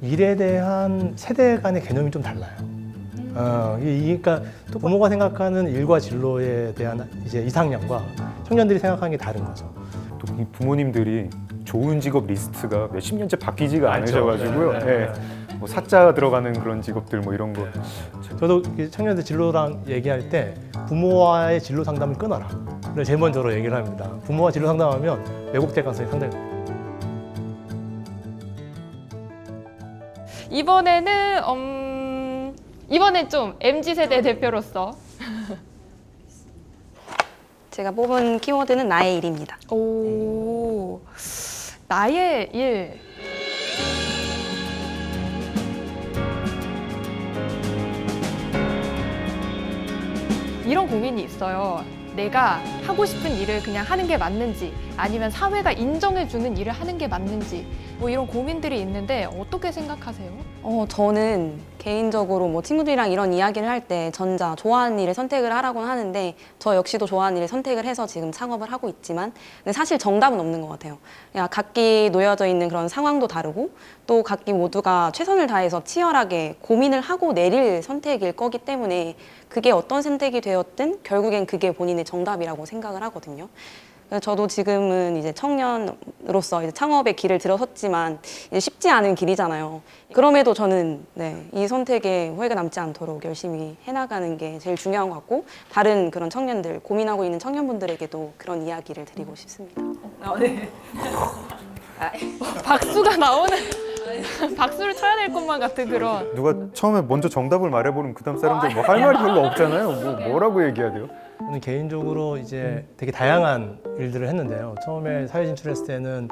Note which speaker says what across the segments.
Speaker 1: 일에 대한 세대 간의 개념이 좀 달라요. 그러니까 또 부모가 생각하는 일과 진로에 대한 이제 이상향과 청년들이 생각하는 게 다른 거죠.
Speaker 2: 또 이 부모님들이 좋은 직업 리스트가 몇십 년째 바뀌지가 않으셔가지고요. 예. 뭐 사자 들어가는 그런 직업들 뭐 이런 거.
Speaker 1: 저도 청년들 진로랑 얘기할 때 부모와의 진로 상담을 끊어라. 그래서 제일 먼저로 얘기를 합니다. 부모와 진로 상담하면 왜곡될 가능성이 상당히
Speaker 3: 이번엔 좀 MZ세대 대표로서
Speaker 4: 제가 뽑은 키워드는 나의 일입니다.
Speaker 3: 오, 나의 일. 이런 고민이 있어요. 내가 하고 싶은 일을 그냥 하는 게 맞는지 아니면 사회가 인정해주는 일을 하는 게 맞는지 뭐 이런 고민들이 있는데 어떻게 생각하세요?
Speaker 4: 저는 개인적으로 뭐 친구들이랑 이런 이야기를 할 때 전자, 좋아하는 일을 선택을 하라고는 하는데 저 역시도 좋아하는 일을 선택을 해서 지금 창업을 하고 있지만 근데 사실 정답은 없는 것 같아요. 그냥 각기 놓여져 있는 그런 상황도 다르고 또 각기 모두가 최선을 다해서 치열하게 고민을 하고 내릴 선택일 거기 때문에 그게 어떤 선택이 되었든 결국엔 그게 본인의 정답이라고 생각을 하거든요. 그래서 저도 지금은 이제 청년으로서 이제 창업의 길을 들어섰지만 이제 쉽지 않은 길이잖아요. 그럼에도 저는 이 선택에 후회가 남지 않도록 열심히 해나가는 게 제일 중요한 것 같고 다른 그런 청년들, 고민하고 있는 청년분들에게도 그런 이야기를 드리고 싶습니다.
Speaker 3: 박수가 나오는 박수를 쳐야 될 것만 같은 그런.
Speaker 2: 누가 처음에 먼저 정답을 말해보면 그다음 사람들 뭐 할 말이 별로 없잖아요. 뭐라고 얘기해야 돼요?
Speaker 1: 저는 개인적으로 이제 되게 다양한 일들을 했는데요. 처음에 사회 진출했을 때는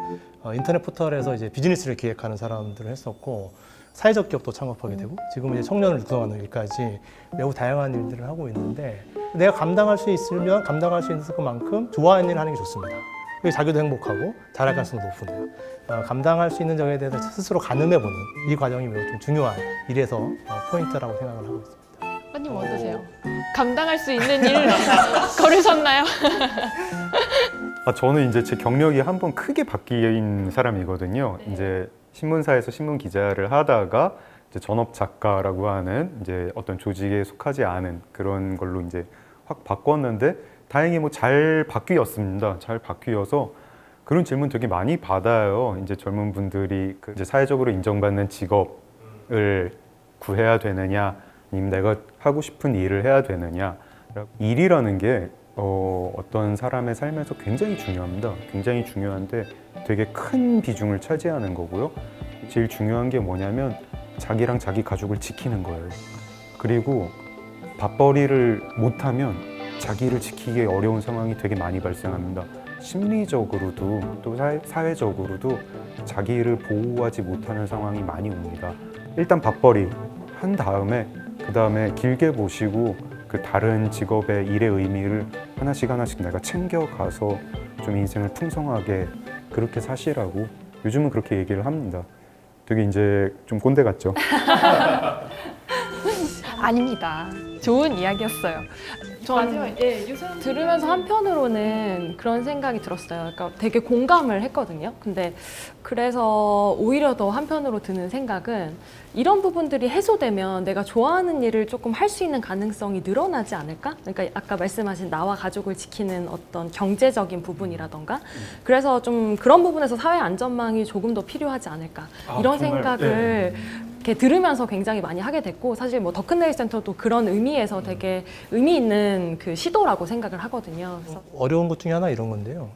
Speaker 1: 인터넷 포털에서 이제 비즈니스를 기획하는 사람들을 했었고 사회적 기업도 창업하게 되고 지금은 이제 청년을 구성하는 일까지 매우 다양한 일들을 하고 있는데 내가 감당할 수 있으면 감당할 수 있을 것만큼 좋아하는 일을 하는 게 좋습니다. 그게 자기도 행복하고 잘할 가능성도 높은데요. 감당할 수 있는 점에 대해서 스스로 가늠해보는 이 과정이 매우 좀 중요한 일에서 포인트라고 생각을 하고 있습니다.
Speaker 3: 아님 어떠세요? 감당할 수 있는 일 걸으셨나요?
Speaker 2: 저는 이제 제 경력이 한번 크게 바뀐 사람이거든요. 이제 신문사에서 신문 기자를 하다가 이제 전업 작가라고 하는 이제 어떤 조직에 속하지 않은 그런 걸로 이제 확 바꿨는데 다행히 뭐 잘 바뀌었습니다. 잘 바뀌어서 그런 질문 되게 많이 받아요. 이제 젊은 분들이 이제 사회적으로 인정받는 직업을 구해야 되느냐, 아니면 내가 하고 싶은 일을 해야 되느냐. 일이라는 게 어떤 사람의 삶에서 굉장히 중요합니다. 굉장히 중요한데 되게 큰 비중을 차지하는 거고요. 제일 중요한 게 뭐냐면 자기랑 자기 가족을 지키는 거예요. 그리고 밥벌이를 못하면 자기를 지키기 어려운 상황이 되게 많이 발생합니다. 심리적으로도 또 사회적으로도 자기를 보호하지 못하는 상황이 많이 옵니다. 일단 밥벌이 한 다음에 그 다음에 길게 보시고 그 다른 직업의 일의 의미를 하나씩 내가 챙겨가서 좀 인생을 풍성하게 그렇게 사시라고 요즘은 그렇게 얘기를 합니다. 되게 이제 좀 꼰대 같죠?
Speaker 3: 아닙니다. 좋은 이야기였어요. 전 들으면서 한편으로는 그런 생각이 들었어요. 그러니까 되게 공감을 했거든요. 근데 그래서 오히려 더 한편으로 드는 생각은 이런 부분들이 해소되면 내가 좋아하는 일을 조금 할 수 있는 가능성이 늘어나지 않을까? 그러니까 아까 말씀하신 나와 가족을 지키는 어떤 경제적인 부분이라던가 그래서 좀 그런 부분에서 사회 안전망이 조금 더 필요하지 않을까 이런 생각을 이렇게 들으면서 굉장히 많이 하게 됐고 사실 뭐 더 큰 네일 센터도 그런 의미에서 되게 의미 있는 그 시도라고 생각을 하거든요. 그래서
Speaker 1: 어려운 것 중에 하나 이런 건데요.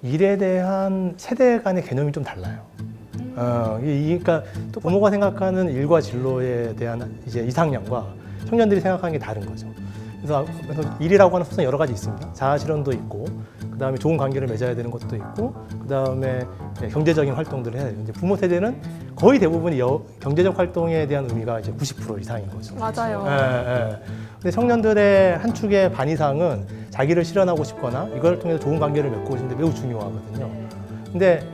Speaker 1: 일에 대한 세대 간의 개념이 좀 달라요. 그러니까 또 부모가 생각하는 일과 진로에 대한 이제 이상향과 청년들이 생각하는 게 다른 거죠. 그래서 일이라고 하는 속성이 여러 가지 있습니다. 자아실현도 있고, 그 다음에 좋은 관계를 맺어야 되는 것도 있고, 그 다음에 경제적인 활동들을 해야 돼요. 이제 부모 세대는 거의 대부분이 경제적 활동에 대한 의미가 이제 90% 이상인 거죠.
Speaker 3: 맞아요.
Speaker 1: 근데 청년들의 한 축의 반 이상은 자기를 실현하고 싶거나 이걸 통해서 좋은 관계를 맺고 싶은데 매우 중요하거든요. 근데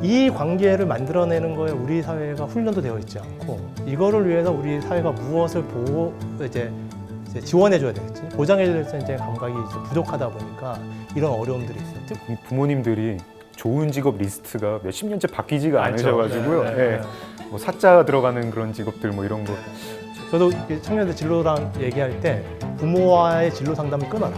Speaker 1: 이 관계를 만들어내는 거에 우리 사회가 훈련도 되어 있지 않고 이거를 위해서 우리 사회가 무엇을 보고 이제 지원해줘야 되겠지, 보장해줘야 될 이제 감각이 이제 부족하다 보니까 이런 어려움들이 있어요.
Speaker 2: 부모님들이 좋은 직업 리스트가 몇십 년째 바뀌지가 않으셔가지고요. 뭐 뭐 사자 들어가는 그런 직업들 뭐 이런 거.
Speaker 1: 저도 이렇게 청년들 진로랑 얘기할 때 부모와의 진로 상담을 끊어라.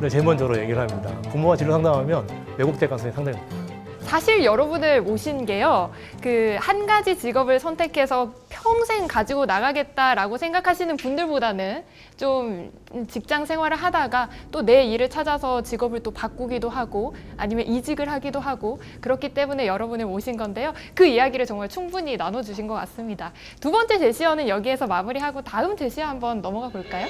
Speaker 1: 를 제일 먼저로 얘기를 합니다. 부모와 진로 상담하면 왜곡될 가능성이 상당히 높아요.
Speaker 3: 사실 여러분을 모신 게요. 그 한 가지 직업을 선택해서 평생 가지고 나가겠다라고 생각하시는 분들보다는 좀 직장 생활을 하다가 또 내 일을 찾아서 직업을 또 바꾸기도 하고 아니면 이직을 하기도 하고 그렇기 때문에 여러분을 모신 건데요. 그 이야기를 정말 충분히 나눠주신 것 같습니다. 두 번째 제시어는 여기에서 마무리하고 다음 제시어 한번 넘어가 볼까요?